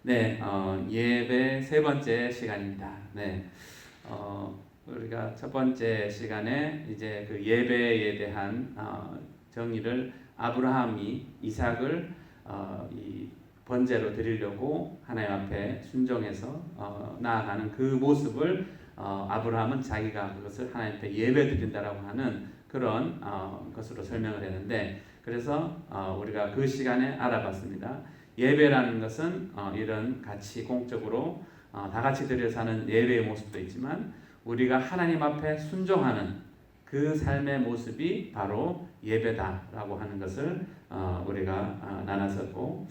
네, 예배 세 번째 시간입니다. 네, 우리가 첫 번째 시간에 이제 그 예배에 대한 정의를 아브라함이 이삭을 이 번제로 드리려고 하나님 앞에 순종해서 나아가는 그 모습을 아브라함은 자기가 그것을 하나님 앞에 예배 드린다라고 하는 그런 것으로 설명을 했는데, 그래서 우리가 그 시간에 알아봤습니다. 예배라는 것은 이런 같이 공적으로 다 같이 드려서 하는 예배의 모습도 있지만, 우리가 하나님 앞에 순종하는 그 삶의 모습이 바로 예배다라고 하는 것을 우리가 나눴었고,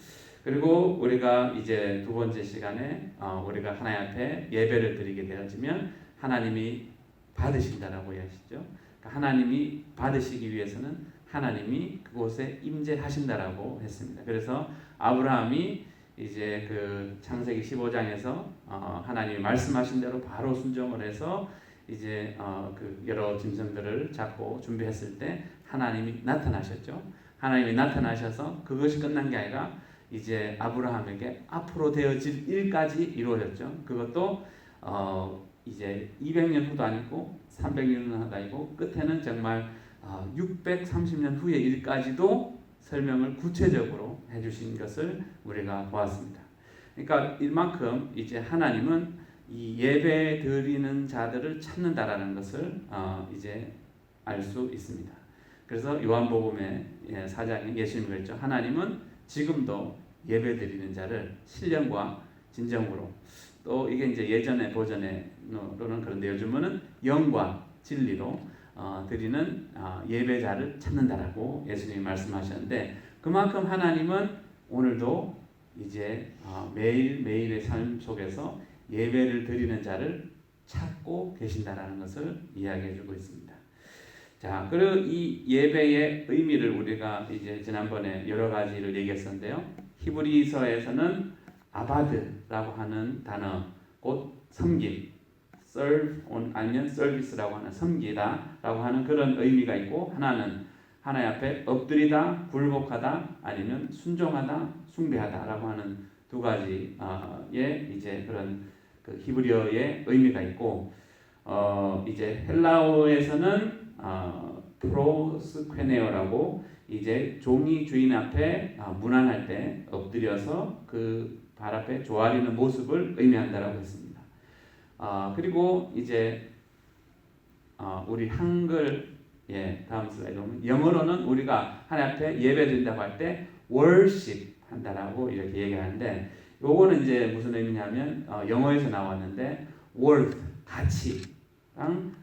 그리고 우리가 이제 두 번째 시간에 우리가 하나님 앞에 예배를 드리게 되어지면 하나님이 받으신다라고 이야기하시죠. 그러니까 하나님이 받으시기 위해서는 하나님이 그곳에 임재하신다라고 했습니다. 그래서 아브라함이 이제 그 창세기 15장에서 하나님이 말씀하신 대로 바로 순종을 해서 이제 그 여러 짐승들을 잡고 준비했을 때 하나님이 나타나셨죠. 하나님이 나타나셔서 그것이 끝난 게 아니라 이제 아브라함에게 앞으로 되어질 일까지 이루어졌죠. 그것도 이제 200년 후도 아니고 300년 후도 아니고 끝에는 정말 630년 후의 일까지도 설명을 구체적으로 해주신 것을 우리가 보았습니다. 그러니까 이만큼 이제 하나님은 이 예배 드리는 자들을 찾는다라는 것을 이제 알 수 있습니다. 그래서 요한복음의 4장에 예수님이 그랬죠. 하나님은 지금도 예배 드리는 자를 신령과 진정으로, 또 이게 이제 예전의 버전으로는 그런데 요즘은 영과 진리로 드리는 예배자를 찾는다라고 예수님이 말씀하셨는데, 그만큼 하나님은 오늘도 이제 매일매일의 삶 속에서 예배를 드리는 자를 찾고 계신다라는 것을 이야기해주고 있습니다. 자, 그리고 이 예배의 의미를 우리가 이제 지난번에 여러 가지를 얘기했었는데요. 히브리서에서는 아바드라고 하는 단어, 곧 섬김, serve 아니면 service라고 하는 섬기다라고 하는 그런 의미가 있고, 하나는 하나님 앞에 엎드리다, 굴복하다, 아니면 순종하다, 숭배하다라고 하는 두 가지의 이제 그런 그 히브리어의 의미가 있고, 이제 헬라어에서는 프로스퀘네어라고 이제 종이 주인 앞에 문안할 때 엎드려서 그 발 앞에 조아리는 모습을 의미한다라고 했습니다. 그리고 이제 우리 한글 다음 슬라이드 보면 영어로는 우리가 하나님 앞에 예배 드린다고 할 때 worship 한다라고 이렇게 얘기하는데, 요거는 이제 무슨 의미냐면 영어에서 나왔는데 worth 가치랑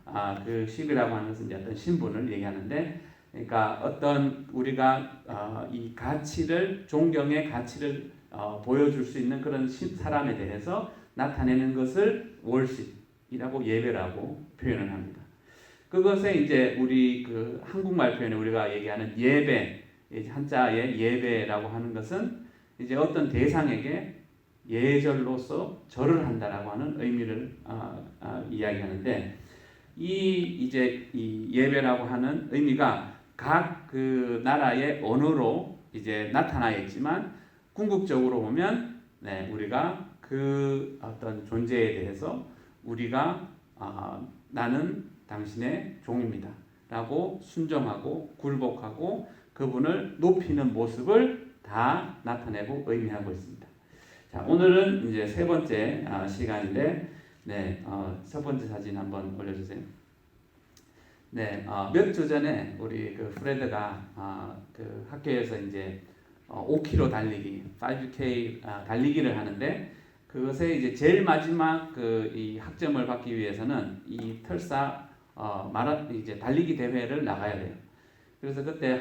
그 ship이라고 하는 것은 이제 어떤 신분을 얘기하는데, 그러니까 어떤 우리가 이 가치를, 존경의 가치를 보여줄 수 있는 그런 사람에 대해서 나타내는 것을 worship이라고, 예배라고 표현을 합니다. 그것에 이제 우리 그 한국말 표현에 우리가 얘기하는 예배, 한자의 예배라고 하는 것은 이제 어떤 대상에게 예절로서 절을 한다라고 하는 의미를 이야기하는데, 이제 이 예배라고 하는 의미가 각 그 나라의 언어로 이제 나타나 있지만, 궁극적으로 보면 우리가 그 어떤 존재에 대해서 우리가 나는 당신의 종입니다 라고 순종하고 굴복하고 그분을 높이는 모습을 다 나타내고 의미하고 있습니다. 자, 오늘은 이제 세 번째 시간인데, 첫 번째 사진 한번 올려주세요. 몇 주 전에 우리 그 프레드가 그 학교에서 이제 5km 달리기, 5K 달리기를 하는데, 그것에 이제 제일 마지막 그 이 학점을 받기 위해서는 이 털사 이제 달리기 대회를 나가야 돼요. 그래서 그때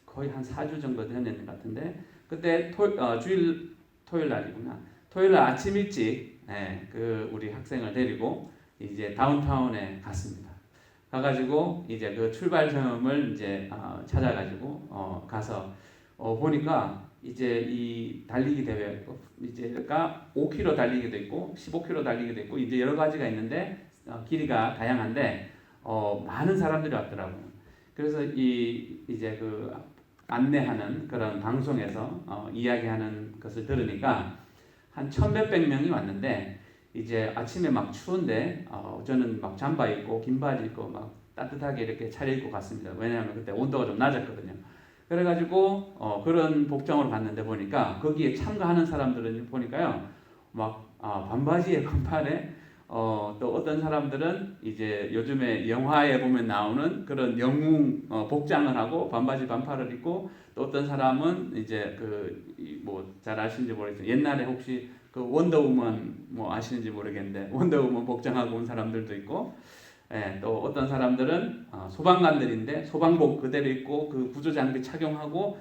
거의 한 4주 정도 됐는 것 같은데, 그때 토요일 날이구나. 토요일 날 아침 일찍 그 우리 학생을 데리고 이제 다운타운에 갔습니다. 가가지고 이제 그 출발점을 이제 찾아가지고 가서 보니까 이제 이 달리기 대회 이제가 5km 달리기도 있고 15km 달리기도 있고 이제 여러 가지가 있는데 길이가 다양한데 많은 사람들이 왔더라고요. 그래서 이제 그 안내하는 그런 방송에서 이야기하는 것을 들으니까 한 1,000몇백 명이 왔는데 이제 아침에 막 추운데 저는 막 잠바 입고 긴 바지 입고 막 따뜻하게 이렇게 차려입고 갔습니다. 왜냐하면 그때 온도가 좀 낮았거든요. 그래가지고 그런 복장으로 갔는데 보니까 거기에 참가하는 사람들은 보니까요 막 반바지에 반팔에 또 어떤 사람들은 이제 요즘에 영화에 보면 나오는 그런 영웅 복장을 하고 반바지 반팔을 입고 또 어떤 사람은 이제 그 뭐 잘 아시는지 모르겠어요. 옛날에 혹시 그 원더우먼 뭐 아시는지 모르겠는데 원더우먼 복장하고 온 사람들도 있고 예, 또 어떤 사람들은 소방관들인데 소방복 그대로 입고 그 구조장비 착용하고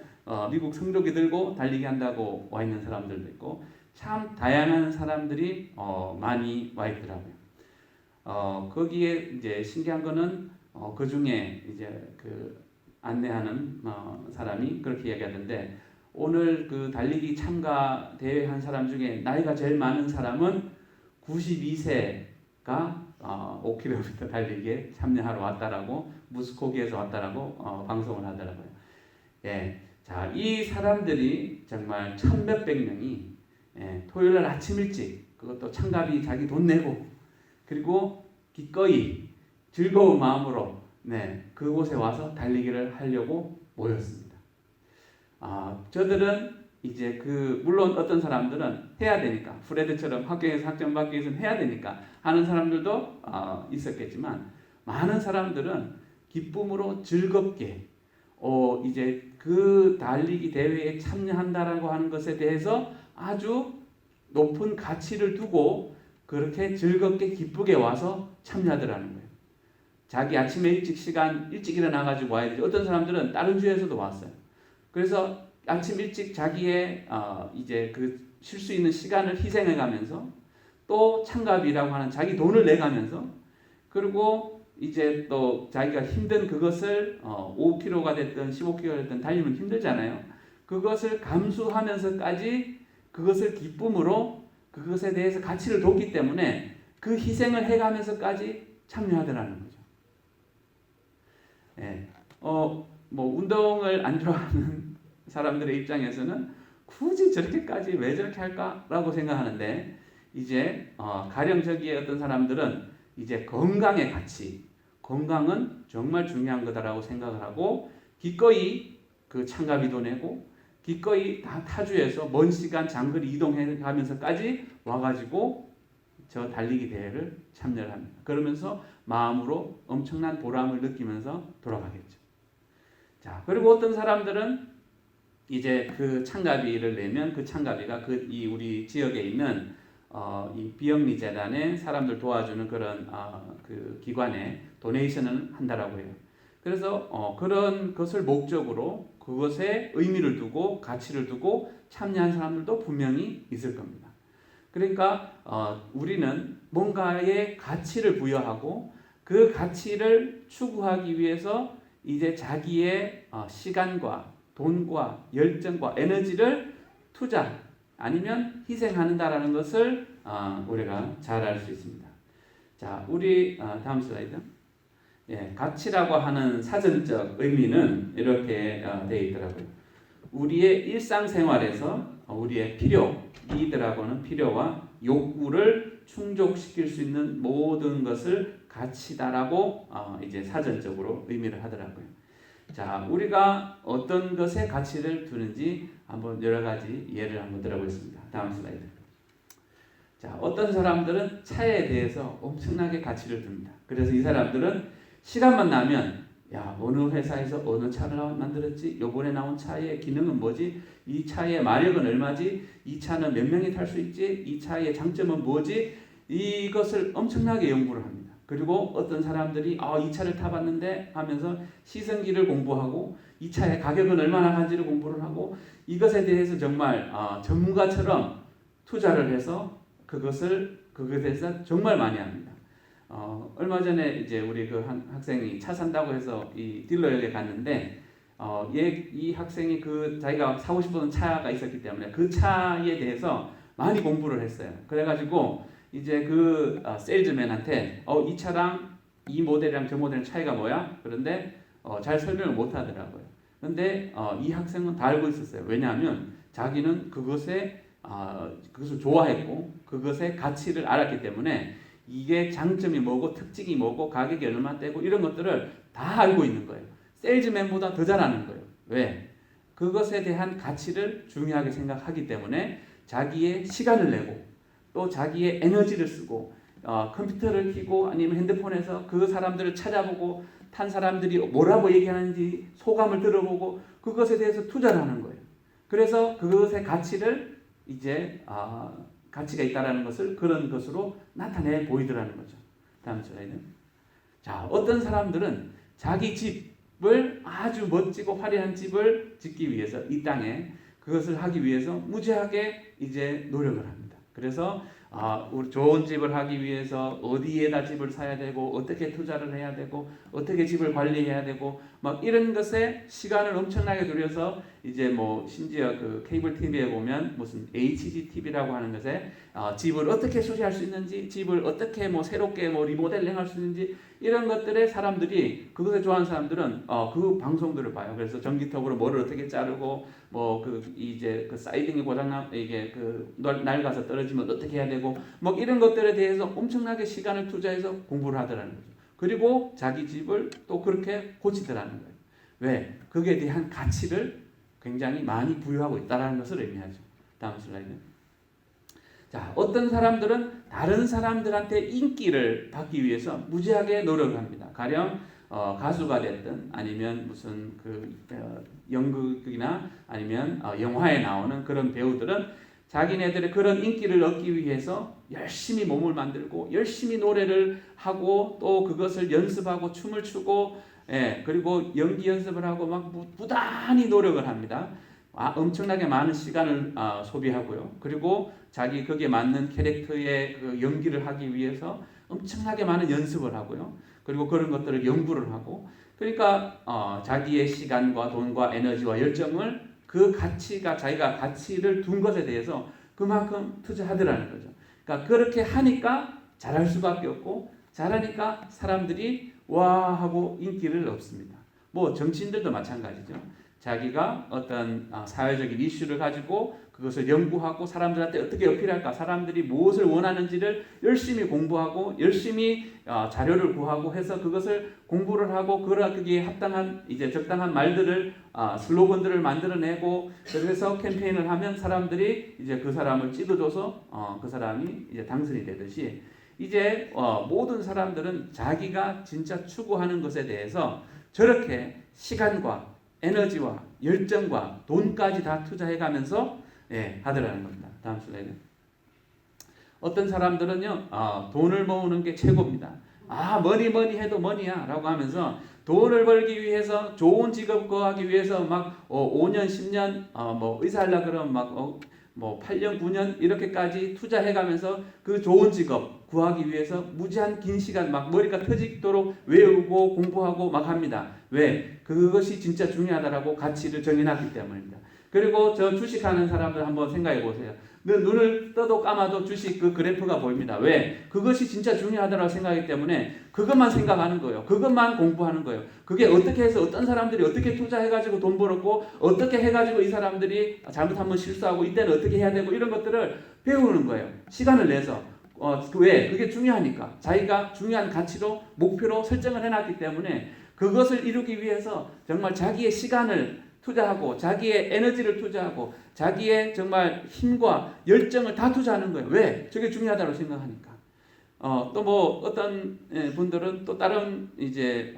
미국 성조기 들고 달리기 한다고 와 있는 사람들도 있고 참 다양한 사람들이 많이 와 있더라고요. 거기에 이제 신기한 거는 그 중에 이제 그 안내하는 사람이 그렇게 이야기하던데 오늘 그 달리기 참가 대회 한 사람 중에 나이가 제일 많은 사람은 92세가 5km 달리기에 참여하러 왔다라고 무스코기에서 왔다라고 방송을 하더라고요. 예, 자, 이 사람들이 정말 1,000몇백 명이 토요일 날 아침 일찍 그것도 참가비 자기 돈 내고 그리고 기꺼이 즐거운 마음으로 그곳에 와서 달리기를 하려고 모였습니다. 저들은 이제 물론 어떤 사람들은 해야 되니까 프레드처럼 학교에서 학점 받기 위해서는 해야 되니까 하는 사람들도 있었겠지만 많은 사람들은 기쁨으로 즐겁게 이제 그 달리기 대회에 참여한다라고 하는 것에 대해서 아주 높은 가치를 두고 그렇게 즐겁게 기쁘게 와서 참여하더라는 거예요. 자기 아침에 일찍 일어나가지고 와야 되죠. 어떤 사람들은 다른 주에서도 왔어요. 그래서 아침 일찍 자기의 이제 그 쉴 수 있는 시간을 희생해가면서 또 참가비라고 하는 자기 돈을 내가면서 그리고 이제 또 자기가 힘든 그것을 5km가 됐든 15km가 됐든 달리면 힘들잖아요. 그것을 감수하면서까지 그것을 기쁨으로 그것에 대해서 가치를 뒀기 때문에 그 희생을 해가면서까지 참여하더라는 거죠. 예, 뭐 운동을 안 좋아하는 사람들의 입장에서는 굳이 저렇게까지 왜 저렇게 할까라고 생각하는데 이제 가령 저기에 어떤 사람들은 이제 건강의 가치, 건강은 정말 중요한 거다라고 생각을 하고 기꺼이 그 참가비도 내고 기꺼이 다 타주에서 먼 시간 장거리 이동해 가면서까지 와가지고 저 달리기 대회를 참여를 합니다. 그러면서 마음으로 엄청난 보람을 느끼면서 돌아가겠죠. 자, 그리고 어떤 사람들은 이제 그 참가비를 내면 그 참가비가 이 우리 지역에 있는 이 비영리 재단에 사람들 도와주는 그런 그 기관에 도네이션을 한다라고 해요. 그래서 그런 것을 목적으로 그것에 의미를 두고 가치를 두고 참여한 사람들도 분명히 있을 겁니다. 그러니까 우리는 뭔가의 가치를 부여하고 그 가치를 추구하기 위해서 이제 자기의 시간과 돈과 열정과 에너지를 투자 아니면 희생한다라는 것을 우리가 잘 알 수 있습니다. 자, 우리 다음 슬라이드. 예, 가치라고 하는 사전적 의미는 이렇게 되어 있더라고요. 우리의 일상생활에서 우리의 필요, 니드라고 하는 필요와 욕구를 충족시킬 수 있는 모든 것을 가치다라고 이제 사전적으로 의미를 하더라고요. 자, 우리가 어떤 것에 가치를 두는지 한번 여러 가지 예를 한번 들어보겠습니다. 다음 슬라이드. 자, 어떤 사람들은 차에 대해서 엄청나게 가치를 둡니다. 그래서 이 사람들은 시간만 나면 야, 어느 회사에서 어느 차를 만들었지? 요번에 나온 차의 기능은 뭐지? 이 차의 마력은 얼마지? 이 차는 몇 명이 탈 수 있지? 이 차의 장점은 뭐지? 이것을 엄청나게 연구를 합니다. 그리고 어떤 사람들이 이 차를 타봤는데 하면서 시승기를 공부하고 이 차의 가격은 얼마나 간지를 공부를 하고 이것에 대해서 정말 전문가처럼 투자를 해서 그것에 대해서 정말 많이 합니다. 얼마 전에 이제 우리 그 한 학생이 차 산다고 해서 이 딜러에게 갔는데 이 학생이 자기가 사고 싶은 차가 있었기 때문에 그 차에 대해서 많이 공부를 했어요. 그래가지고 이제 세일즈맨한테 이 차랑 이 모델이랑 저 모델은 차이가 뭐야? 그런데 잘 설명을 못 하더라고요. 그런데 이 학생은 다 알고 있었어요. 왜냐하면 자기는 그것에 그것을 좋아했고 그것의 가치를 알았기 때문에 이게 장점이 뭐고 특징이 뭐고 가격이 얼마대고 이런 것들을 다 알고 있는 거예요. 세일즈맨보다 더 잘하는 거예요. 왜? 그것에 대한 가치를 중요하게 생각하기 때문에 자기의 시간을 내고 또 자기의 에너지를 쓰고 컴퓨터를 켜고 아니면 핸드폰에서 그 사람들을 찾아보고 탄 사람들이 뭐라고 얘기하는지 소감을 들어보고 그것에 대해서 투자를 하는 거예요. 그래서 그것의 가치를 이제 가치가 있다라는 것을 그런 것으로 나타내 보이더라는 거죠. 다음 슬라이드. 자, 어떤 사람들은 자기 집을 아주 멋지고 화려한 집을 짓기 위해서 이 땅에 그것을 하기 위해서 무지하게 이제 노력을 합니다. 그래서 우리 좋은 집을 하기 위해서 어디에다 집을 사야 되고 어떻게 투자를 해야 되고 어떻게 집을 관리해야 되고 막 이런 것에 시간을 엄청나게 들여서 이제 뭐 심지어 그 케이블 TV에 보면 무슨 HGTV라고 하는 것에 집을 어떻게 수리할 수 있는지 집을 어떻게 뭐 새롭게 뭐 리모델링할 수 있는지 이런 것들에 사람들이 그것을 좋아하는 사람들은 그 방송들을 봐요. 그래서 전기톱으로 뭐를 어떻게 자르고 뭐 그 이제 그 사이딩이 고장나 이게 그 낡아서 떨어지면 어떻게 해야 되고 뭐 이런 것들에 대해서 엄청나게 시간을 투자해서 공부를 하더라는 거죠. 그리고 자기 집을 또 그렇게 고치더라는 거예요. 왜? 거기에 대한 가치를 굉장히 많이 부여하고 있다는 것을 의미하죠. 다음 슬라이드. 자, 어떤 사람들은 다른 사람들한테 인기를 받기 위해서 무지하게 노력을 합니다. 가령 가수가 됐든 아니면 무슨 그 연극이나 아니면 영화에 나오는 그런 배우들은 자기네들의 그런 인기를 얻기 위해서 열심히 몸을 만들고 열심히 노래를 하고 또 그것을 연습하고 춤을 추고 그리고 연기 연습을 하고 막 부단히 노력을 합니다. 엄청나게 많은 시간을 소비하고요. 그리고 자기 거기에 맞는 캐릭터의 그 연기를 하기 위해서 엄청나게 많은 연습을 하고요. 그리고 그런 것들을 연구를 하고 그러니까 자기의 시간과 돈과 에너지와 열정을 그 가치가 자기가 가치를 둔 것에 대해서 그만큼 투자하더라는 거죠. 그러니까 그렇게 하니까 잘할 수밖에 없고 잘하니까 사람들이 와 하고 인기를 얻습니다. 뭐 정치인들도 마찬가지죠. 자기가 어떤 사회적인 이슈를 가지고 그것을 연구하고 사람들한테 어떻게 어필할까, 사람들이 무엇을 원하는지를 열심히 공부하고 열심히 자료를 구하고 해서 그것을 공부를 하고 거기에 합당한 이제 적당한 말들을 슬로건들을 만들어내고 그래서 캠페인을 하면 사람들이 이제 그 사람을 찍어줘서 그 사람이 이제 당선이 되듯이 이제 모든 사람들은 자기가 진짜 추구하는 것에 대해서 저렇게 시간과 에너지와 열정과 돈까지 다 투자해가면서 하더라는 겁니다. 다음 슬라이드. 어떤 사람들은요, 돈을 모으는 게 최고입니다. 뭐니 해도 뭐니야 라고 하면서 돈을 벌기 위해서 좋은 직업 구하기 위해서 막 5년, 10년 뭐 의사 하려고 그러면 뭐 8년, 9년 이렇게까지 투자해가면서 그 좋은 직업 구하기 위해서 무지한 긴 시간 막 머리가 터지도록 외우고 공부하고 막 합니다. 왜? 그것이 진짜 중요하다라고 가치를 정해놨기 때문입니다. 그리고 저 주식하는 사람들 한번 생각해 보세요. 눈을 떠도 감아도 주식 그 그래프가 보입니다. 왜? 그것이 진짜 중요하다고 생각하기 때문에 그것만 생각하는 거예요. 그것만 공부하는 거예요. 그게 어떻게 해서 어떤 사람들이 어떻게 투자해가지고 돈 벌었고 어떻게 해가지고 이 사람들이 잘못하면 실수하고 이때는 어떻게 해야 되고 이런 것들을 배우는 거예요. 시간을 내서. 왜? 그게 중요하니까. 자기가 중요한 가치로 목표로 설정을 해놨기 때문에 그것을 이루기 위해서 정말 자기의 시간을 투자하고 자기의 에너지를 투자하고 자기의 정말 힘과 열정을 다 투자하는 거예요. 왜? 저게 중요하다고 생각하니까. 또 뭐 어떤 분들은 또 다른 이제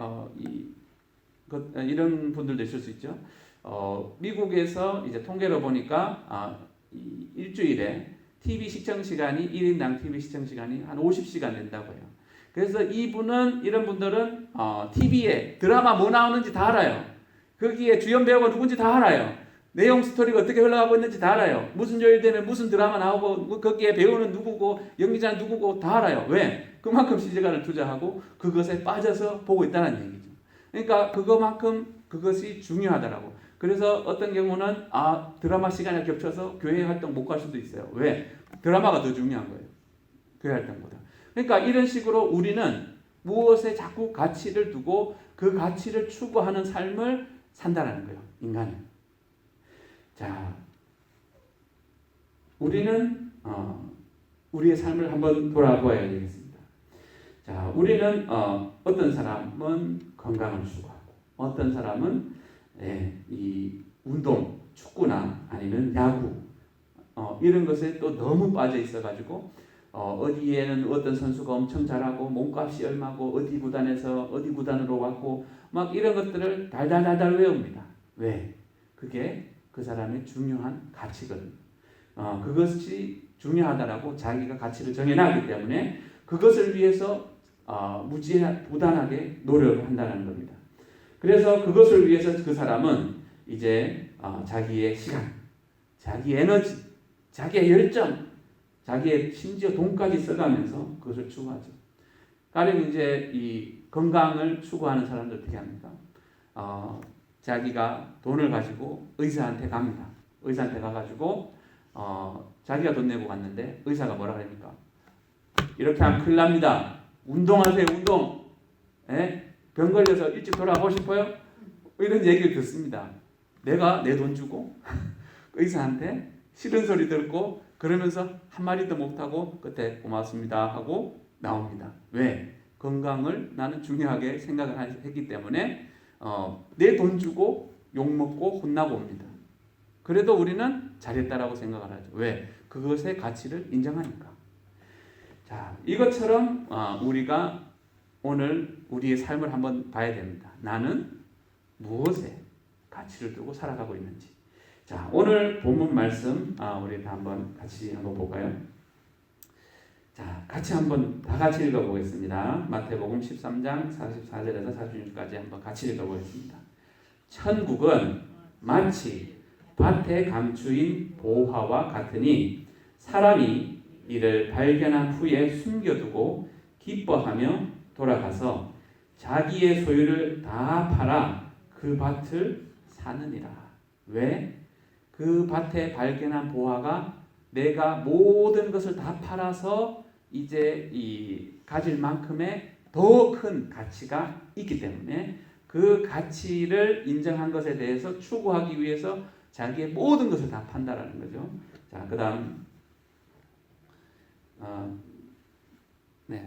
이런 분들도 있을 수 있죠. 미국에서 이제 통계로 보니까 일주일에 TV 시청 시간이 1인당 TV 시청 시간이 한 50시간 된다고 해요. 그래서 이런 분들은 TV에 드라마 뭐 나오는지 다 알아요. 거기에 주연 배우가 누군지 다 알아요. 내용 스토리가 어떻게 흘러가고 있는지 다 알아요. 무슨 요일 되면 무슨 드라마 나오고 거기에 배우는 누구고 연기자는 누구고 다 알아요. 왜? 그만큼 시간을 투자하고 그것에 빠져서 보고 있다는 얘기죠. 그러니까 그거만큼 그것이 중요하더라고. 그래서 어떤 경우는 드라마 시간에 겹쳐서 교회 활동 못 갈 수도 있어요. 왜? 드라마가 더 중요한 거예요. 교회 활동보다. 그러니까 이런 식으로 우리는 무엇에 자꾸 가치를 두고 그 가치를 추구하는 삶을 산다라는 거예요. 인간은. 자, 우리는 우리의 삶을 한번 돌아보아야 되겠습니다. 자, 우리는 어떤 사람은 건강을 추구하고, 어떤 사람은 이 운동, 축구나 아니면 야구 이런 것에 또 너무 빠져 있어가지고 어디에는 어떤 선수가 엄청 잘하고 몸값이 얼마고 어디 구단에서 어디 구단으로 왔고 막 이런 것들을 달달달달 외웁니다. 왜? 그게 그 사람의 중요한 가치거든요. 그것이 중요하다라고 자기가 가치를 정해놨기 때문에 그것을 위해서 무지부단하게 노력을 한다는 겁니다. 그래서 그것을 위해서 그 사람은 이제 자기의 시간, 자기 에너지, 자기의 열정, 자기의 심지어 돈까지 써가면서 그것을 추구하죠. 가령 이제 이 건강을 추구하는 사람들 어떻게 합니까? 자기가 돈을 가지고 의사한테 갑니다. 의사한테 가가지고 자기가 돈 내고 갔는데 의사가 뭐라 그럽니까? 이렇게 하면 큰일 납니다. 운동하세요, 운동. 병 걸려서 일찍 돌아가고 싶어요? 이런 얘기를 듣습니다. 내가 내 돈 주고 의사한테 싫은 소리 듣고 그러면서 한마디도 못하고 끝에 고맙습니다 하고 나옵니다. 왜? 건강을 나는 중요하게 생각을 했기 때문에 내 돈 주고 욕먹고 혼나고 옵니다. 그래도 우리는 잘했다라고 생각을 하죠. 왜? 그것의 가치를 인정하니까. 자, 이것처럼 우리가 오늘 우리의 삶을 한번 봐야 됩니다. 나는 무엇에 가치를 두고 살아가고 있는지. 자, 오늘 본문 말씀 우리 다 한번 같이 한번 볼까요? 자, 같이 한번 다 같이 읽어보겠습니다. 마태복음 13장 44절에서 46절까지 한번 같이 읽어보겠습니다. 천국은 마치 밭에 감추인 보화와 같으니 사람이 이를 발견한 후에 숨겨두고 기뻐하며 돌아가서 자기의 소유를 다 팔아 그 밭을 사느니라. 왜? 그 밭에 발견한 보화가 내가 모든 것을 다 팔아서 이제 이 가질 만큼의 더 큰 가치가 있기 때문에 그 가치를 인정한 것에 대해서 추구하기 위해서 자기의 모든 것을 다 판다라는 거죠. 자, 그다음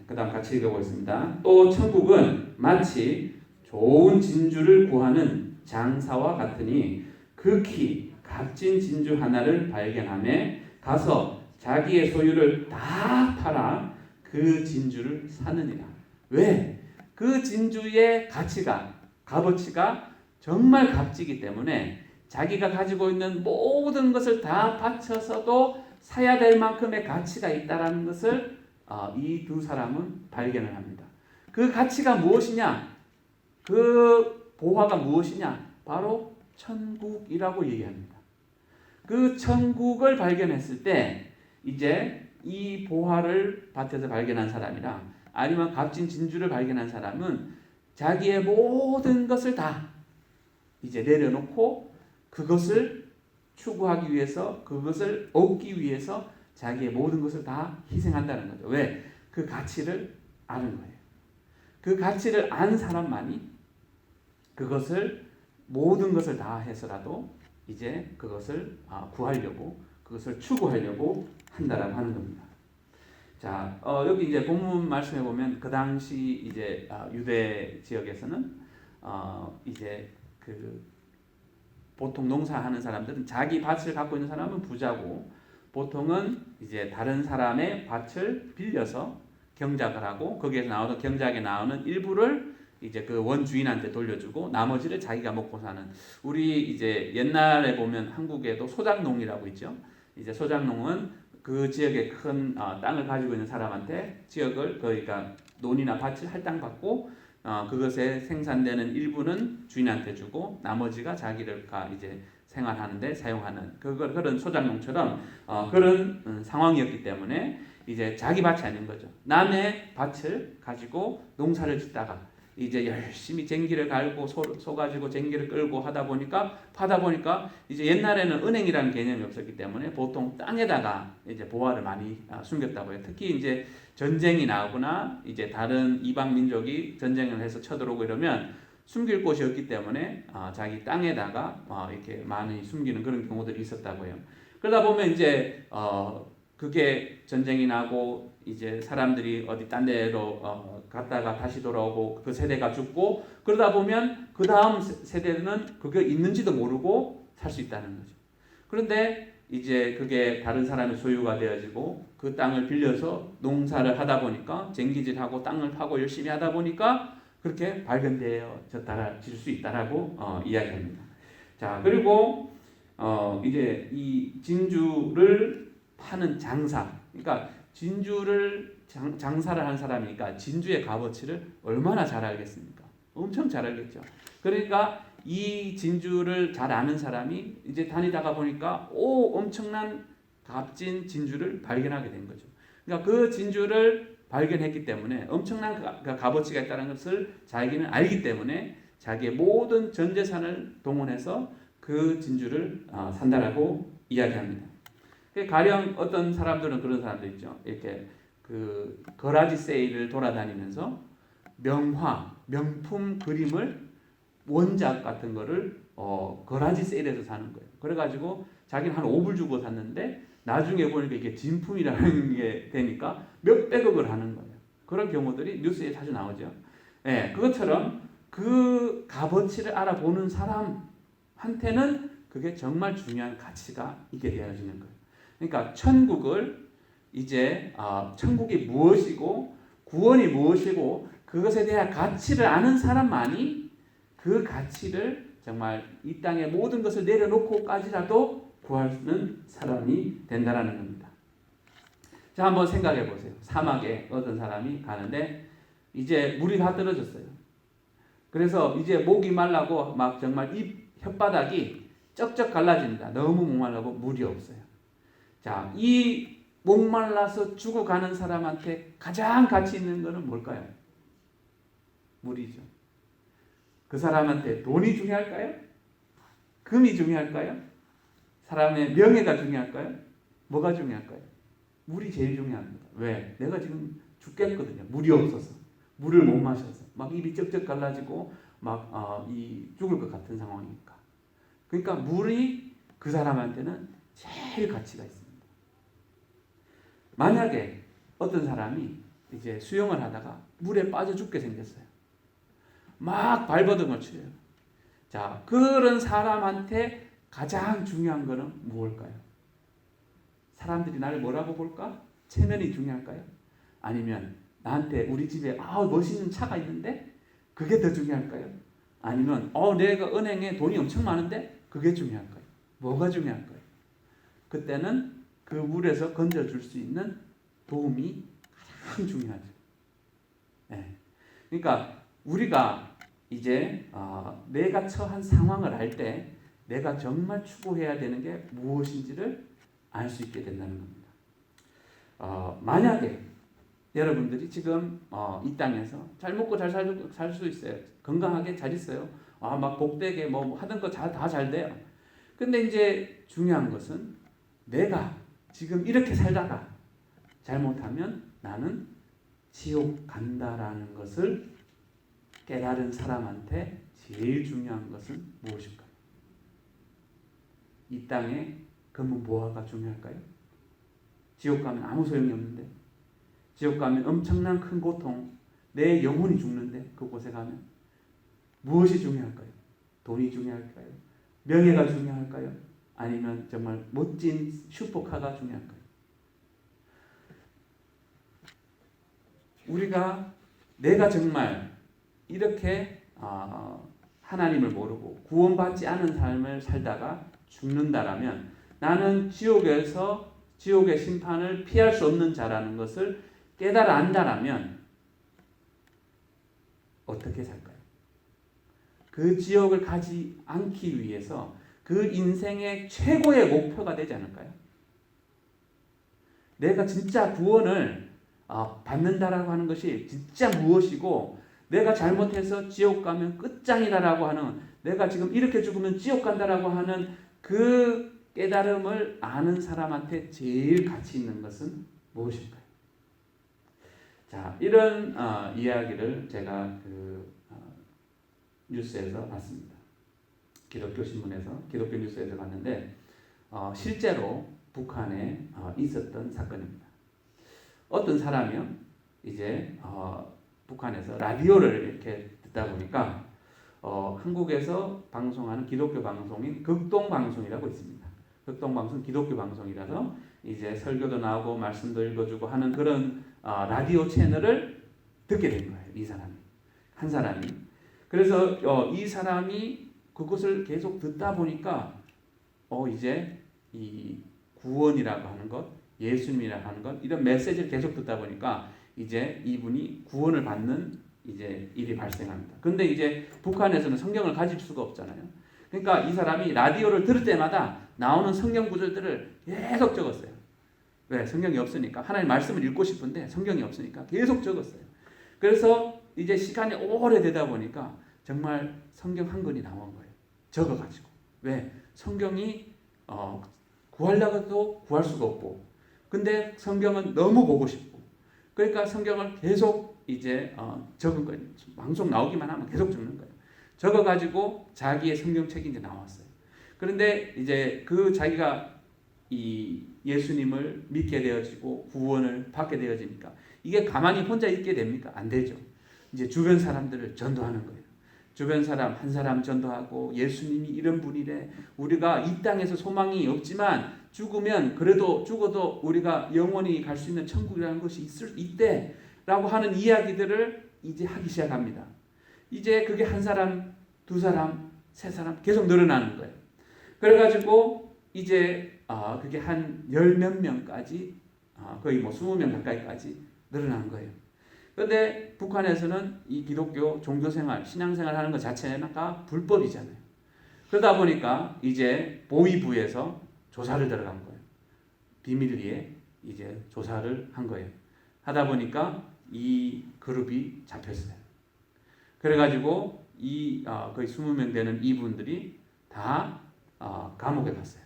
그다음 같이 읽어보겠습니다. 또 천국은 마치 좋은 진주를 구하는 장사와 같으니 극히 값진 진주 하나를 발견하며 가서 자기의 소유를 다 팔아 그 진주를 사느니라. 왜? 그 진주의 가치가, 값어치가 정말 값지기 때문에 자기가 가지고 있는 모든 것을 다 바쳐서도 사야 될 만큼의 가치가 있다는 것을 이 두 사람은 발견을 합니다. 그 가치가 무엇이냐? 그 보화가 무엇이냐? 바로 천국이라고 얘기합니다. 그 천국을 발견했을 때 이제 이 보화를 밭에서 발견한 사람이랑 아니면 값진 진주를 발견한 사람은 자기의 모든 것을 다 이제 내려놓고 그것을 추구하기 위해서, 그것을 얻기 위해서 자기의 모든 것을 다 희생한다는 거죠. 왜? 그 가치를 아는 거예요. 그 가치를 아는 사람만이 그것을 모든 것을 다 해서라도 이제 그것을 구하려고, 그것을 추구하려고 한다라고 하는 겁니다. 자, 여기 이제 본문 말씀해 보면 그 당시 이제 유대 지역에서는 이제 그 보통 농사하는 사람들은 자기 밭을 갖고 있는 사람은 부자고 보통은 이제 다른 사람의 밭을 빌려서 경작을 하고 거기에서 나오는 경작에 나오는 일부를 이제 그 원주인한테 돌려주고 나머지를 자기가 먹고 사는, 우리 이제 옛날에 보면 한국에도 소작농이라고 있죠. 이제 소작농은 그 지역에 큰 땅을 가지고 있는 사람한테 지역을, 그러니까 논이나 밭을 할당받고 그것에 생산되는 일부는 주인한테 주고 나머지가 자기들가 이제 생활하는데 사용하는 그런 소작농처럼 그런 상황이었기 때문에 이제 자기 밭이 아닌 거죠. 남의 밭을 가지고 농사를 짓다가 이제 열심히 쟁기를 갈고 소 가지고 쟁기를 끌고 하다 보니까 파다 보니까 이제 옛날에는 은행이라는 개념이 없었기 때문에 보통 땅에다가 이제 보화를 많이 숨겼다고 해요. 특히 이제 전쟁이 나거나 이제 다른 이방 민족이 전쟁을 해서 쳐들어오고 이러면 숨길 곳이 없기 때문에 자기 땅에다가 이렇게 많이 숨기는 그런 경우들이 있었다고 해요. 그러다 보면 이제 그게 전쟁이 나고 이제 사람들이 어디 딴 데로 갔다가 다시 돌아오고 그 세대가 죽고 그러다 보면 그 다음 세대는 그게 있는지도 모르고 살 수 있다는 거죠. 그런데 이제 그게 다른 사람의 소유가 되어지고 그 땅을 빌려서 농사를 하다 보니까 쟁기질하고 땅을 파고 열심히 하다 보니까 그렇게 발견되어질 수 있다라고 이야기합니다. 자, 그리고 이제 이 진주를 파는 장사, 그러니까 진주를 장사를 하는 사람이니까 진주의 값어치를 얼마나 잘 알겠습니까? 엄청 잘 알겠죠. 그러니까 이 진주를 잘 아는 사람이 이제 다니다가 보니까 엄청난 값진 진주를 발견하게 된 거죠. 그러니까 그 진주를 발견했기 때문에 엄청난 값어치가 있다는 것을 자기는 알기 때문에 자기의 모든 전 재산을 동원해서 그 진주를 산다라고 이야기합니다. 가령 어떤 사람들은 그런 사람들 있죠. 이렇게 그 거라지 세일을 돌아다니면서 명품 그림을 원작 같은 거를 거라지 세일에서 사는 거예요. 그래가지고 자기는 한 5불 주고 샀는데 나중에 보니까 이게 진품이라는 게 되니까 몇백억을 하는 거예요. 그런 경우들이 뉴스에 자주 나오죠. 네, 그것처럼 그 값어치를 알아보는 사람한테는 그게 정말 중요한 가치가 있게 되어지는 거예요. 그러니까 천국을 이제 천국이 무엇이고 구원이 무엇이고 그것에 대한 가치를 아는 사람만이 그 가치를 정말 이 땅의 모든 것을 내려놓고까지라도 구하는 사람이 된다라는 겁니다. 자, 한번 생각해 보세요. 사막에 어떤 사람이 가는데 이제 물이 다 떨어졌어요. 그래서 이제 목이 말라고 막 정말 입 혓바닥이 쩍쩍 갈라집니다. 너무 목말라고 물이 없어요. 자, 이 목말라서 죽어가는 사람한테 가장 가치 있는 것은 뭘까요? 물이죠. 그 사람한테 돈이 중요할까요? 금이 중요할까요? 사람의 명예가 중요할까요? 뭐가 중요할까요? 물이 제일 중요합니다. 왜? 내가 지금 죽겠거든요. 물이 없어서. 물을 못 마셔서. 막 입이 쩍쩍 갈라지고 막 죽을 것 같은 상황이니까. 그러니까 물이 그 사람한테는 제일 가치가 있습니다. 만약에 어떤 사람이 이제 수영을 하다가 물에 빠져 죽게 생겼어요. 막 발버둥을 쳐요. 자, 그런 사람한테 가장 중요한 것은 무엇일까요? 사람들이 나를 뭐라고 볼까? 체면이 중요할까요? 아니면 나한테 우리 집에 멋있는 차가 있는데 그게 더 중요할까요? 아니면 내가 은행에 돈이 엄청 많은데 그게 중요할까요? 뭐가 중요할까요? 그때는 그 물에서 건져줄 수 있는 도움이 가장 중요하죠. 네. 그러니까 우리가 이제 내가 처한 상황을 알 때 내가 정말 추구해야 되는 게 무엇인지를 알 수 있게 된다는 겁니다. 만약에 여러분들이 지금 이 땅에서 잘 먹고 잘 살 수 있어요. 건강하게 잘 있어요. 막 복되게 뭐 하던 거 다 잘 돼요. 근데 이제 중요한 것은 내가 지금 이렇게 살다가 잘못하면 나는 지옥 간다라는 것을 깨달은 사람한테 제일 중요한 것은 무엇일까요? 이 땅에 그러면 뭐가 중요할까요? 지옥 가면 아무 소용이 없는데, 지옥 가면 엄청난 큰 고통, 내 영혼이 죽는데 그곳에 가면 무엇이 중요할까요? 돈이 중요할까요? 명예가 중요할까요? 아니면 정말 멋진 슈퍼카가 중요할까요? 우리가 내가 정말 이렇게 하나님을 모르고 구원받지 않은 삶을 살다가 죽는다라면 나는 지옥의 심판을 피할 수 없는 자라는 것을 깨달아 안다라면 어떻게 살까요? 그 지옥을 가지 않기 위해서 그 인생의 최고의 목표가 되지 않을까요? 내가 진짜 구원을 받는다라고 하는 것이 진짜 무엇이고 내가 잘못해서 지옥 가면 끝장이다라고 하는 내가 지금 이렇게 죽으면 지옥 간다라고 하는 그 깨달음을 아는 사람한테 제일 가치 있는 것은 무엇일까요? 자, 이런 이야기를 제가 뉴스에서 봤습니다. 기독교 신문에서 기독교 뉴스에서 봤는데 실제로 북한에 있었던 사건입니다. 어떤 사람이요, 이제 북한에서 라디오를 이렇게 듣다 보니까 한국에서 방송하는 기독교 방송인 극동방송이라고 있습니다. 극동방송 기독교 방송이라서 이제 설교도 나오고 말씀도 읽어주고 하는 그런 라디오 채널을 듣게 된 거예요. 이 사람이, 한 사람이. 그래서 이 사람이 그것을 계속 듣다 보니까 이제 이 구원이라고 하는 것, 예수님이라고 하는 것, 이런 메시지를 계속 듣다 보니까 이제 이분이 구원을 받는 이제 일이 발생합니다. 근데 이제 북한에서는 성경을 가질 수가 없잖아요. 그러니까 이 사람이 라디오를 들을 때마다 나오는 성경 구절들을 계속 적었어요. 왜? 성경이 없으니까. 하나님 말씀을 읽고 싶은데 성경이 없으니까 계속 적었어요. 그래서 이제 시간이 오래되다 보니까 정말 성경 한 권이 나온 거예요. 적어가지고. 왜? 성경이 구하려고 해도 구할 수가 없고, 근데 성경은 너무 보고 싶고, 그러니까 성경을 계속 이제 적은 거예요. 방송 나오기만 하면 계속 적는 거예요. 적어가지고 자기의 성경책이 이제 나왔어요. 그런데 이제 그 자기가 이 예수님을 믿게 되어지고 구원을 받게 되어지니까 이게 가만히 혼자 있게 됩니까? 안 되죠. 이제 주변 사람들을 전도하는 거예요. 주변 사람 한 사람 전도하고, 예수님이 이런 분이래, 우리가 이 땅에서 소망이 없지만 죽으면, 그래도 죽어도 우리가 영원히 갈 수 있는 천국이라는 것이 있대 라고 하는 이야기들을 이제 하기 시작합니다. 이제 그게 한 사람, 두 사람, 세 사람 계속 늘어나는 거예요. 그래가지고 이제 그게 한 열 몇 명까지, 거의 뭐 20명 가까이까지 늘어난 거예요. 그런데 북한에서는 이 기독교 종교생활, 신앙생활 하는 것 자체가 불법이잖아요. 그러다 보니까 이제 보위부에서 조사를 들어간 거예요. 비밀리에 이제 조사를 한 거예요. 하다 보니까 이 그룹이 잡혔어요. 그래가지고 이 거의 20명 되는 이분들이 다 감옥에 갔어요.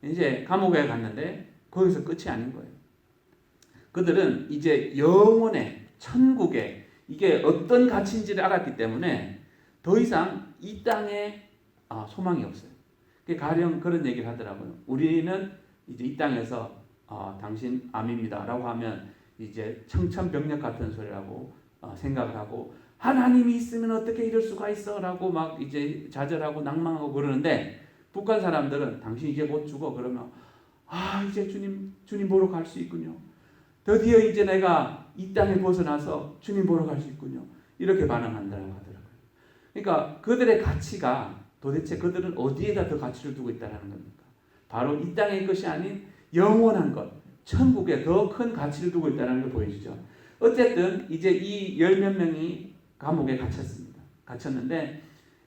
이제 감옥에 갔는데 거기서 끝이 아닌 거예요. 그들은 이제 영혼의 천국에 이게 어떤 가치인지를 알았기 때문에 더 이상 이 땅에 소망이 없어요. 가령 그런 얘기를 하더라고요. 우리는 이제 이 땅에서 당신 암입니다라고 하면 이제 청천벽력 같은 소리라고 생각을 하고, 하나님이 있으면 어떻게 이럴 수가 있어라고 막 이제 좌절하고 낭망하고 그러는데, 북한 사람들은 당신 이제 곧 죽어 그러면 이제 주님 보러 갈 수 있군요. 드디어 이제 내가 이 땅에 벗어나서 주님 보러 갈 수 있군요. 이렇게 반응한다고 하더라고요. 그러니까 그들의 가치가 도대체 그들은 어디에다 더 가치를 두고 있다는 겁니까? 바로 이 땅의 것이 아닌 영원한 것, 천국에 더 큰 가치를 두고 있다는 걸 보여주죠. 어쨌든 이제 이 열 몇 명이 감옥에 갇혔는데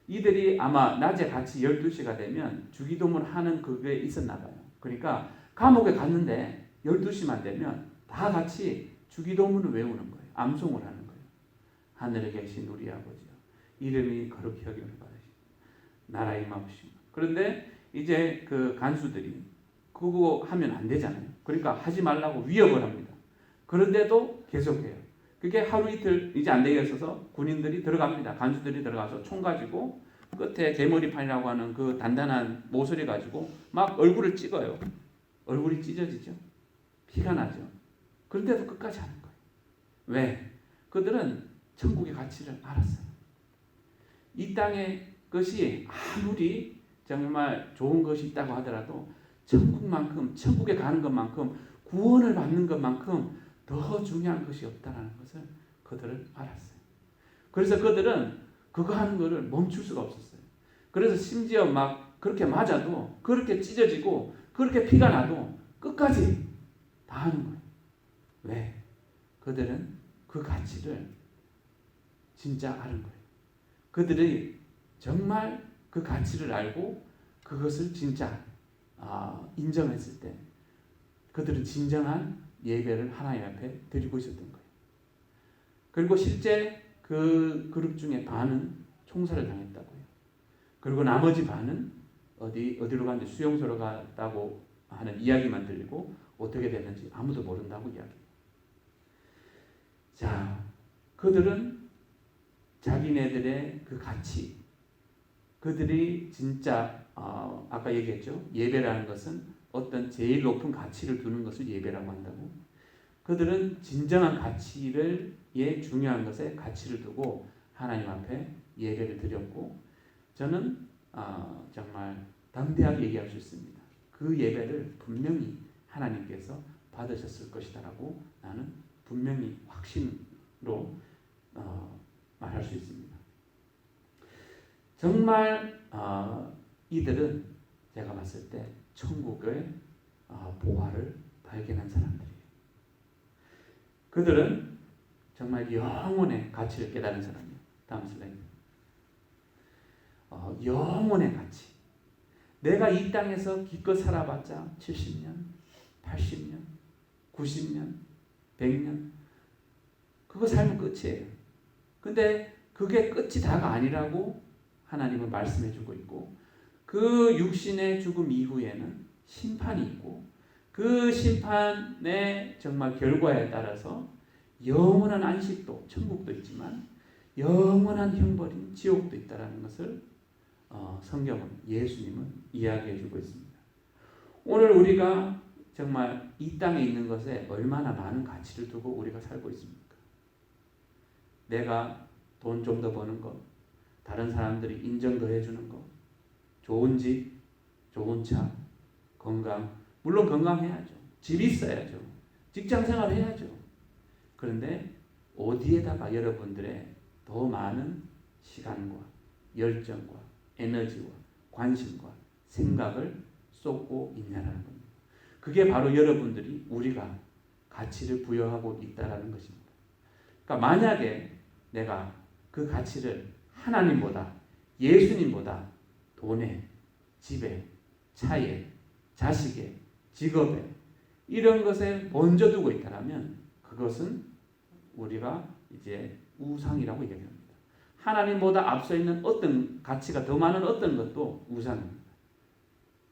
이들이 아마 낮에 같이 12시가 되면 주기도문 하는 그게 있었나 봐요. 그러니까 감옥에 갔는데 12시만 되면 다 같이 주기도문을 외우는 거예요. 암송을 하는 거예요. 하늘에 계신 우리 아버지요, 이름이 거룩히 여김을 받으시고 나라 임하옵시고. 그런데 이제 그 간수들이 그거 하면 안 되잖아요. 그러니까 하지 말라고 위협을 합니다. 그런데도 계속해요. 그게 하루 이틀 이제 안 되겠어서 군인들이 들어갑니다. 간수들이 들어가서 총 가지고 끝에 개머리판이라고 하는 그 단단한 모서리 가지고 막 얼굴을 찍어요. 얼굴이 찢어지죠. 피가 나죠. 그런데도 끝까지 하는 거예요. 왜? 그들은 천국의 가치를 알았어요. 이 땅의 것이 아무리 정말 좋은 것이 있다고 하더라도 천국만큼, 천국에 가는 것만큼, 구원을 받는 것만큼 더 중요한 것이 없다는 것을 그들은 알았어요. 그래서 그들은 그거 하는 것을 멈출 수가 없었어요. 그래서 심지어 막 그렇게 맞아도, 그렇게 찢어지고, 그렇게 피가 나도 끝까지 다 하는 거예요. 왜? 그들은 그 가치를 진짜 아는 거예요. 그들이 정말 그 가치를 알고 그것을 진짜 인정했을 때 그들은 진정한 예배를 하나님 앞에 드리고 있었던 거예요. 그리고 실제 그 그룹 중에 반은 총살을 당했다고 해요. 그리고 나머지 반은 어디로 갔는지 수용소로 갔다고 하는 이야기만 들리고 어떻게 됐는지 아무도 모른다고 이야기해요. 자, 그들은 자기네들의 그 가치, 그들이 진짜 아까 얘기했죠. 예배라는 것은 어떤 제일 높은 가치를 두는 것을 예배라고 한다고. 그들은 진정한 가치를 중요한 것에 가치를 두고 하나님 앞에 예배를 드렸고 저는 정말 담대하게 얘기할 수 있습니다. 그 예배를 분명히 하나님께서 받으셨을 것이다라고 나는 분명히 확신으로 말할 수 있습니다. 정말 이들은 제가 봤을 때 천국의 보화를 발견한 사람들이에요. 그들은 정말 영혼의 가치를 깨달은 사람이에요. 다음 슬라이드. 영혼의 가치. 내가 이 땅에서 기껏 살아봤자 70년, 80년, 90년, 100년 그거 살면 끝이에요. 근데 그게 끝이 다가 아니라고 하나님은 말씀해주고 있고 그 육신의 죽음 이후에는 심판이 있고 그 심판의 정말 결과에 따라서 영원한 안식도 천국도 있지만 영원한 형벌인 지옥도 있다라는 것을 성경은 예수님은 이야기해주고 있습니다. 오늘 우리가 정말 이 땅에 있는 것에 얼마나 많은 가치를 두고 우리가 살고 있습니까? 내가 돈 좀 더 버는 것, 다른 사람들이 인정 더 해주는 것, 좋은 집, 좋은 차, 건강, 물론 건강해야죠. 집 있어야죠. 직장생활 해야죠. 그런데 어디에다가 여러분들의 더 많은 시간과 열정과 에너지와 관심과 생각을 쏟고 있냐라는 겁니다. 그게 바로 여러분들이 우리가 가치를 부여하고 있다라는 것입니다. 그러니까 만약에 내가 그 가치를 하나님보다 예수님보다 돈에, 집에, 차에, 자식에, 직업에 이런 것에 먼저 두고 있다면 그것은 우리가 이제 우상이라고 얘기합니다. 하나님보다 앞서 있는 어떤 가치가 더 많은 어떤 것도 우상입니다.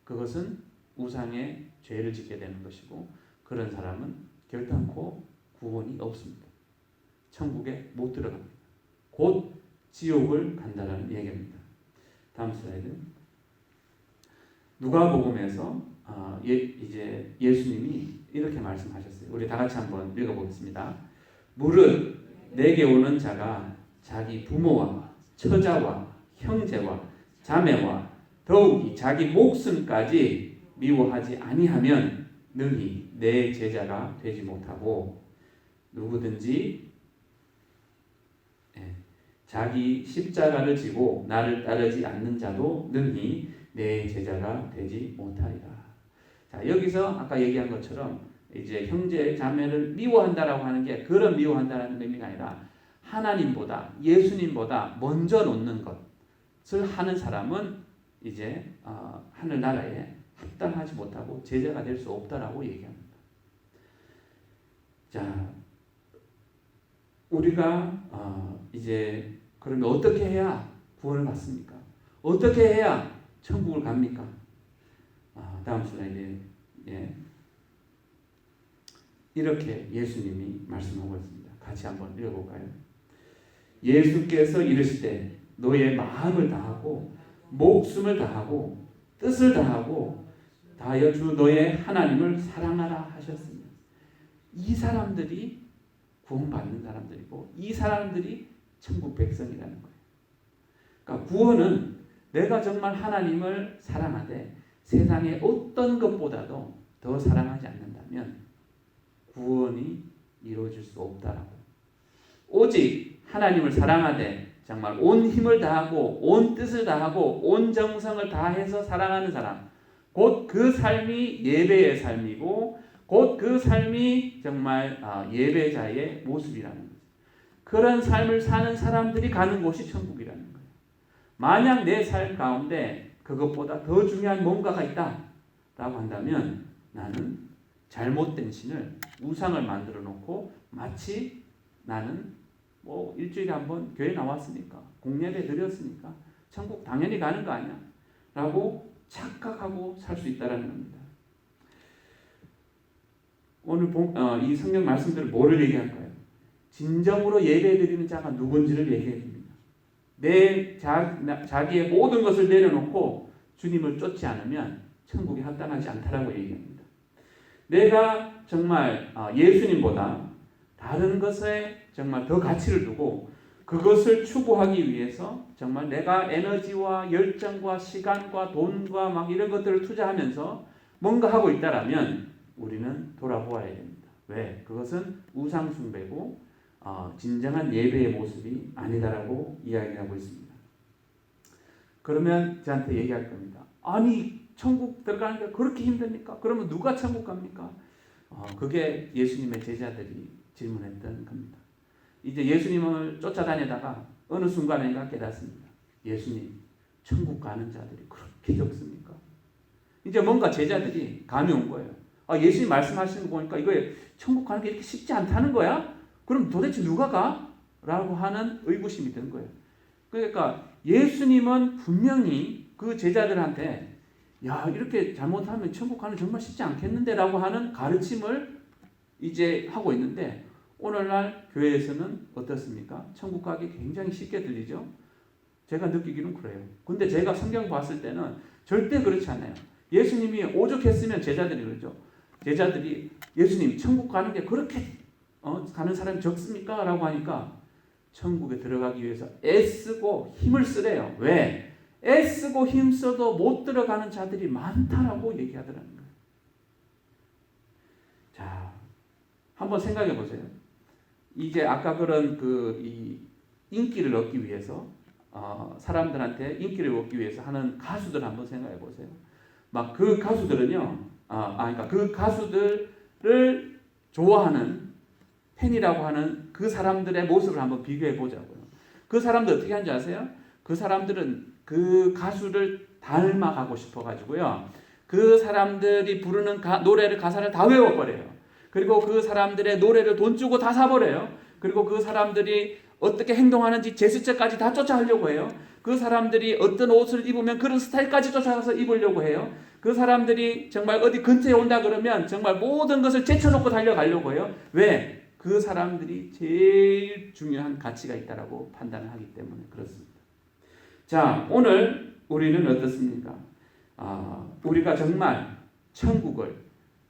그것은 우상의 죄를 짓게 되는 것이고 그런 사람은 결단코 구원이 없습니다. 천국에 못 들어갑니다. 곧 지옥을 간다라는 얘기입니다. 다음 슬라이드. 누가복음에서 이제 예수님이 이렇게 말씀하셨어요. 우리 다 같이 한번 읽어보겠습니다. 무릇 내게 오는 자가 자기 부모와 처자와 형제와 자매와 더욱이 자기 목숨까지 미워하지 아니하면 능히 내 제자가 되지 못하고 누구든지 자기 십자가를 지고 나를 따르지 않는 자도 능히 내 제자가 되지 못하리라. 자, 여기서 아까 얘기한 것처럼 이제 형제 자매를 미워한다라고 하는 게 그런 미워한다라는 의미가 아니라 하나님보다 예수님보다 먼저 놓는 것을 하는 사람은 이제 하늘나라에 합당하지 못하고 제자가 될 수 없다라고 얘기합니다. 자, 우리가 이제 그러면 어떻게 해야 구원을 받습니까? 어떻게 해야 천국을 갑니까? 다음 슬라이드. 이렇게 예수님이 말씀하고 있습니다. 같이 한번 읽어볼까요? 예수께서 이르시되 너의 마음을 다하고 목숨을 다하고 뜻을 다하고 다하여 주 너의 하나님을 사랑하라 하셨습니다. 이 사람들이 구원받는 사람들이고 이 사람들이 천국 백성이라는 거예요. 그러니까 구원은 내가 정말 하나님을 사랑하되 세상의 어떤 것보다도 더 사랑하지 않는다면 구원이 이루어질 수 없다라고. 오직 하나님을 사랑하되 정말 온 힘을 다하고 온 뜻을 다하고 온 정성을 다해서 사랑하는 사람, 곧 그 삶이 예배의 삶이고 곧 그 삶이 정말 예배자의 모습이라는 거죠. 그런 삶을 사는 사람들이 가는 곳이 천국이라는 거예요. 만약 내 삶 가운데 그것보다 더 중요한 뭔가가 있다라고 한다면 나는 잘못된 신을 우상을 만들어 놓고 마치 나는 뭐 일주일에 한번 교회 나왔으니까 공예배 드렸으니까 천국 당연히 가는 거 아니야 라고 착각하고 살 수 있다는 겁니다. 오늘 이 성경 말씀들은 뭐를 얘기할까요? 진정으로 예배드리는 자가 누군지를 얘기해 줍니다. 자기의 모든 것을 내려놓고 주님을 쫓지 않으면 천국에 합당하지 않다라고 얘기합니다. 내가 정말 예수님보다 다른 것에 정말 더 가치를 두고 그것을 추구하기 위해서 정말 내가 에너지와 열정과 시간과 돈과 막 이런 것들을 투자하면서 뭔가 하고 있다라면 우리는 돌아보아야 됩니다. 왜? 그것은 우상 숭배고 진정한 예배의 모습이 아니다라고 이야기하고 있습니다. 그러면 저한테 얘기할 겁니다. 아니 천국 들어가는 게 그렇게 힘듭니까? 그러면 누가 천국 갑니까? 그게 예수님의 제자들이 질문했던 겁니다. 이제 예수님을 쫓아다니다가 어느 순간인가 깨닫습니다. 예수님, 천국 가는 자들이 그렇게 적습니까? 이제 뭔가 제자들이 감이 온 거예요. 예수님 말씀하시는 거 보니까 이거 천국 가는 게 이렇게 쉽지 않다는 거야? 그럼 도대체 누가 가? 라고 하는 의구심이 든 거예요. 그러니까 예수님은 분명히 그 제자들한테 이렇게 잘못하면 천국 가는 정말 쉽지 않겠는데 라고 하는 가르침을 이제 하고 있는데 오늘날 교회에서는 어떻습니까? 천국 가기 굉장히 쉽게 들리죠? 제가 느끼기는 그래요. 근데 제가 성경 봤을 때는 절대 그렇지 않아요. 예수님이 오죽했으면 제자들이 그러죠. 제자들이 예수님 천국 가는 게 그렇게 가는 사람이 적습니까? 라고 하니까 천국에 들어가기 위해서 애쓰고 힘을 쓰래요. 왜? 애쓰고 힘써도 못 들어가는 자들이 많다라고 얘기하더라는 거예요. 자, 한번 생각해 보세요. 이제 아까 그런 이 인기를 얻기 위해서 사람들한테 인기를 얻기 위해서 하는 가수들 한번 생각해 보세요. 막 그 가수들은요, 그러니까 그 가수들을 좋아하는 팬이라고 하는 그 사람들의 모습을 한번 비교해 보자고요. 그 사람들 어떻게 하는지 아세요? 그 사람들은 그 가수를 닮아가고 싶어가지고요. 그 사람들이 부르는 노래를 가사를 다 외워버려요. 그리고 그 사람들의 노래를 돈 주고 다 사버려요. 그리고 그 사람들이 어떻게 행동하는지 제스처까지 다 쫓아가려고 해요. 그 사람들이 어떤 옷을 입으면 그런 스타일까지 쫓아가서 입으려고 해요. 그 사람들이 정말 어디 근처에 온다 그러면 정말 모든 것을 제쳐놓고 달려가려고 해요. 왜? 그 사람들이 제일 중요한 가치가 있다라고 판단을 하기 때문에 그렇습니다. 자, 오늘 우리는 어떻습니까? 우리가 정말 천국을,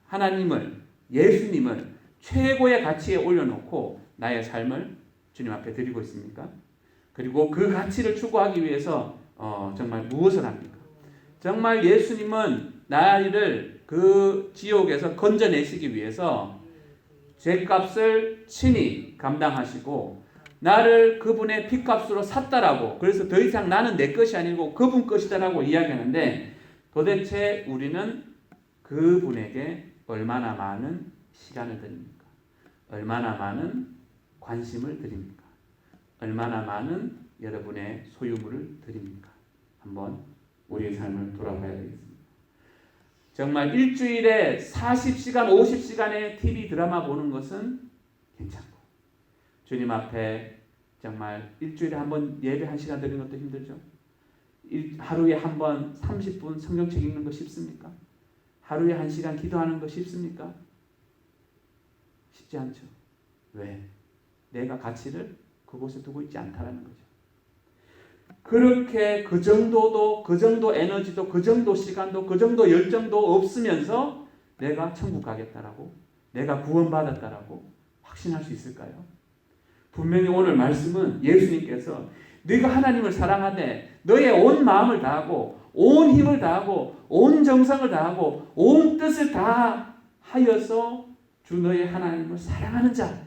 하나님을, 예수님을 최고의 가치에 올려놓고 나의 삶을 주님 앞에 드리고 있습니까? 그리고 그 가치를 추구하기 위해서 정말 무엇을 합니까? 정말 예수님은 나를 그 지옥에서 건져내시기 위해서 죄값을 친히 감당하시고 나를 그분의 피값으로 샀다라고, 그래서 더 이상 나는 내 것이 아니고 그분 것이다라고 이야기하는데 도대체 우리는 그분에게 얼마나 많은 시간을 드립니까? 얼마나 많은 관심을 드립니까? 얼마나 많은 여러분의 소유물을 드립니까? 한번 우리의 삶을 돌아봐야 되겠습니다. 정말 일주일에 40시간, 50시간의 TV 드라마 보는 것은 괜찮고 주님 앞에 정말 일주일에 한 번 예배 1시간 드리는 것도 힘들죠. 하루에 한 번 30분 성경책 읽는 거 쉽습니까? 하루에 1시간 기도하는 거 쉽습니까? 쉽지 않죠. 왜? 내가 가치를 그곳에 두고 있지 않다라는 거죠. 그렇게 그 정도 에너지도, 그 정도 시간도, 그 정도 열정도 없으면서 내가 천국 가겠다라고, 내가 구원받았다라고 확신할 수 있을까요? 분명히 오늘 말씀은 예수님께서 네가 하나님을 사랑하되 너의 온 마음을 다하고 온 힘을 다하고 온 정성을 다하고 온 뜻을 다하여서 주 너의 하나님을 사랑하는 자,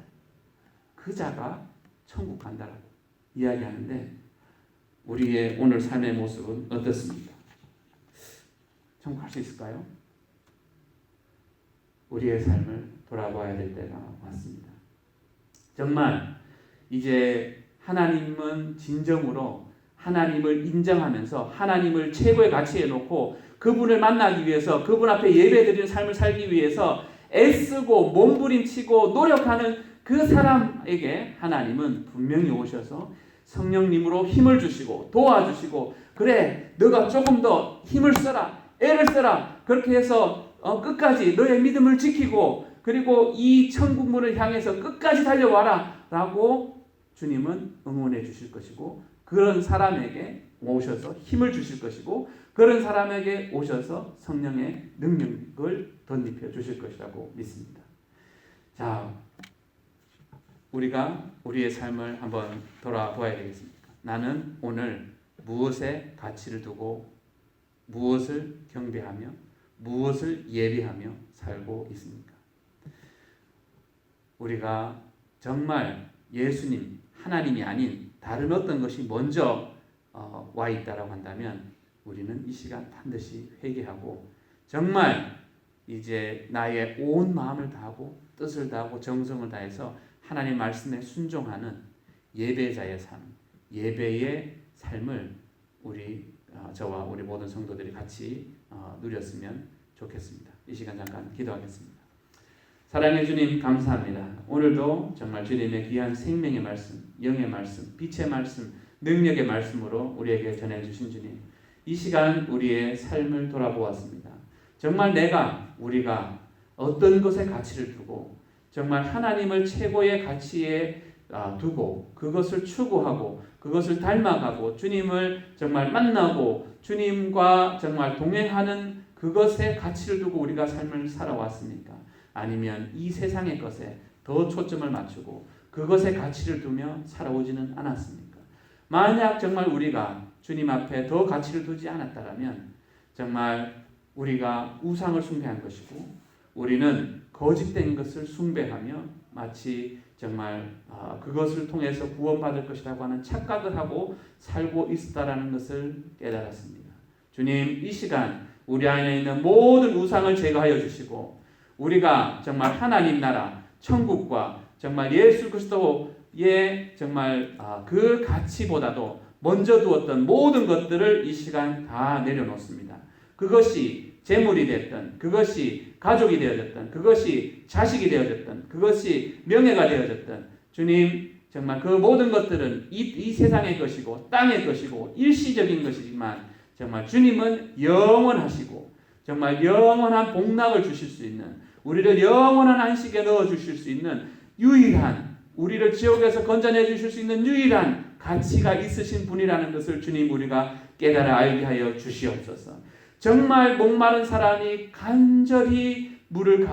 그 자가 천국 간다라고 이야기하는데 우리의 오늘 삶의 모습은 어떻습니까? 천국 갈 수 있을까요? 우리의 삶을 돌아봐야 될 때가 왔습니다. 정말 이제 하나님은 진정으로 하나님을 인정하면서 하나님을 최고의 가치에 놓고 그분을 만나기 위해서 그분 앞에 예배드리는 삶을 살기 위해서 애쓰고 몸부림치고 노력하는 그 사람에게 하나님은 분명히 오셔서 성령님으로 힘을 주시고 도와주시고 그래 너가 조금 더 힘을 써라 애를 써라 그렇게 해서 끝까지 너의 믿음을 지키고 그리고 이 천국문을 향해서 끝까지 달려와라 라고 주님은 응원해 주실 것이고 그런 사람에게 오셔서 힘을 주실 것이고 그런 사람에게 오셔서 성령의 능력을 덧입혀 주실 것이라고 믿습니다. 자, 우리가 우리의 삶을 한번 돌아보아야 되겠습니까? 나는 오늘 무엇에 가치를 두고 무엇을 경배하며 무엇을 예비하며 살고 있습니까? 우리가 정말 예수님, 하나님이 아닌 다른 어떤 것이 먼저 와 있다라고 한다면 우리는 이 시간 반드시 회개하고 정말 이제 나의 온 마음을 다하고 뜻을 다하고 정성을 다해서 하나님 말씀에 순종하는 예배자의 삶, 예배의 삶을 저와 우리 모든 성도들이 같이 누렸으면 좋겠습니다. 이 시간 잠깐 기도하겠습니다. 사랑해 주님 감사합니다. 오늘도 정말 주님의 귀한 생명의 말씀, 영의 말씀, 빛의 말씀, 능력의 말씀으로 우리에게 전해주신 주님, 이 시간 우리의 삶을 돌아보았습니다. 정말 우리가 어떤 것에 가치를 두고 정말 하나님을 최고의 가치에 두고 그것을 추구하고 그것을 닮아가고 주님을 정말 만나고 주님과 정말 동행하는 그것에 가치를 두고 우리가 삶을 살아왔습니까? 아니면 이 세상의 것에 더 초점을 맞추고 그것에 가치를 두며 살아오지는 않았습니까? 만약 정말 우리가 주님 앞에 더 가치를 두지 않았다면 정말 우리가 우상을 숭배한 것이고 우리는 거짓된 것을 숭배하며 마치 정말 그것을 통해서 구원받을 것이라고 하는 착각을 하고 살고 있었다라는 것을 깨달았습니다. 주님, 이 시간 우리 안에 있는 모든 우상을 제거하여 주시고 우리가 정말 하나님 나라, 천국과 정말 예수 그리스도의 정말 그 가치보다도 먼저 두었던 모든 것들을 이 시간 다 내려놓습니다. 그것이 재물이 됐든, 그것이 가족이 되어졌든, 그것이 자식이 되어졌든, 그것이 명예가 되어졌든, 주님 정말 그 모든 것들은 이 세상의 것이고 땅의 것이고 일시적인 것이지만 정말 주님은 영원하시고 정말 영원한 복락을 주실 수 있는, 우리를 영원한 안식에 넣어 주실 수 있는 유일한, 우리를 지옥에서 건져내 주실 수 있는 유일한 가치가 있으신 분이라는 것을 주님 우리가 깨달아 알게 하여 주시옵소서. 정말 목마른 사람이 간절히 물을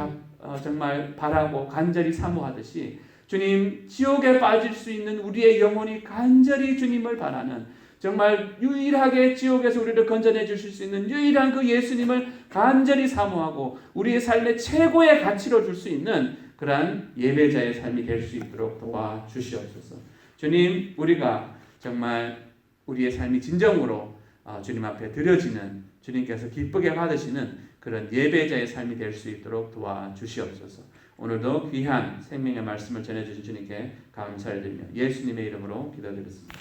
정말 바라고 간절히 사모하듯이 주님, 지옥에 빠질 수 있는 우리의 영혼이 간절히 주님을 바라는, 정말 유일하게 지옥에서 우리를 건져내 주실 수 있는 유일한 그 예수님을 간절히 사모하고 우리의 삶의 최고의 가치로 줄 수 있는 그러한 예배자의 삶이 될 수 있도록 도와주시옵소서. 주님, 우리가 정말 우리의 삶이 진정으로 주님 앞에 드려지는, 주님께서 기쁘게 받으시는 그런 예배자의 삶이 될 수 있도록 도와주시옵소서. 오늘도 귀한 생명의 말씀을 전해주신 주님께 감사를 드리며 예수님의 이름으로 기도드렸습니다.